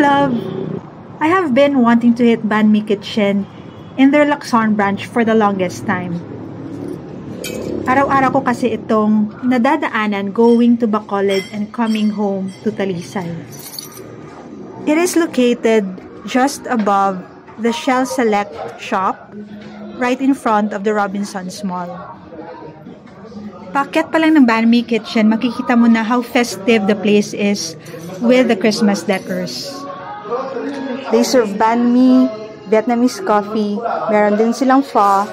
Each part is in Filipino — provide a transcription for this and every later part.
love! I have been wanting to hit Banh Mi Kitchen in their Lacson branch for the longest time. Araw-araw ko kasi itong nadadaanan going to Bacolod and coming home to Talisay. It is located just above the Shell Select shop, right in front of the Robinsons Mall. Paakyat pa lang ng Banh Mi Kitchen, makikita mo na how festive the place is with the Christmas decors. They serve banh mi, Vietnamese coffee, meron din silang pho,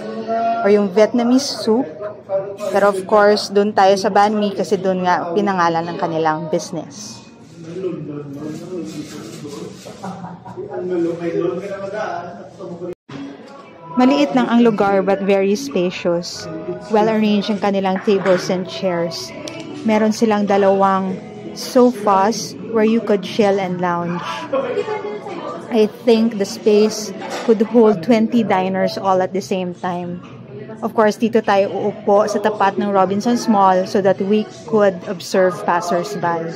or yung Vietnamese soup. Pero of course, dun tayo sa banh mi kasi dun nga pinangalan ng kanilang business. Maliit lang ang lugar but very spacious. Well-arranged ang kanilang tables and chairs. Meron silang dalawang sofas where you could chill and lounge. I think the space could hold 20 diners all at the same time. Of course, dito tayo uupo sa tapat ng Robinsons Mall so that we could observe passers-by.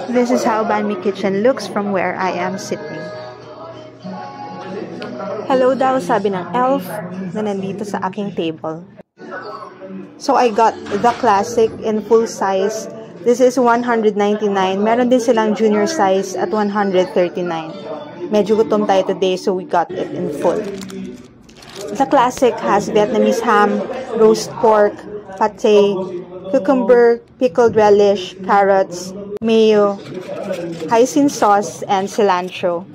This is how Banh Mi Kitchen looks from where I am sitting. Hello daw, sabi ng elf na nandito sa aking table. So I got the classic in full size. This is 199. Meron din silang junior size at 139. Medyo gutom tayo today so we got it in full. The classic has Vietnamese ham, roast pork, pate, cucumber, pickled relish, carrots, mayo, hoisin sauce, and cilantro.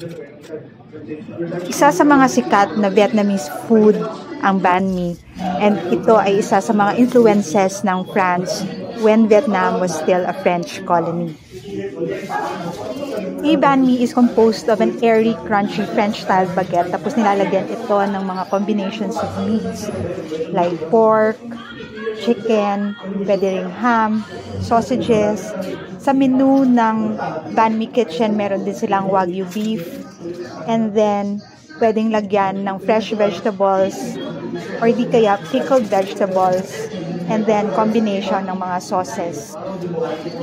Isa sa mga sikat na Vietnamese food ang banh mi, and ito ay isa sa mga influences ng France when Vietnam was still a French colony. A banh mi is composed of an airy, crunchy French-style baguette, tapos nilalagyan ito ng mga combinations of meats like pork, chicken, pwede ring ham, sausages. Sa menu ng Banh Mi Kitchen, meron din silang Wagyu beef, and then pwedeng lagyan ng fresh vegetables or di kaya pickled vegetables, and then combination ng mga sauces.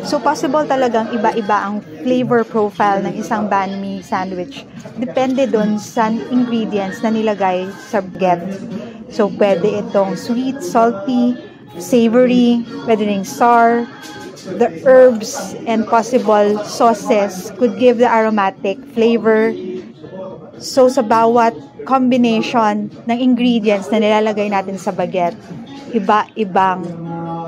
So possible talagang iba-iba ang flavor profile ng isang banh mi sandwich. Depende dun sa ingredients na nilagay sa baguette. So pwede itong sweet, salty, savory, pwede ring sour. The herbs and possible sauces could give the aromatic flavor. So sa bawat combination ng ingredients na nilalagay natin sa baguette, iba-ibang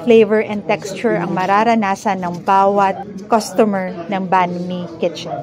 flavor and texture ang mararanasan ng bawat customer ng Banh Mi Kitchen.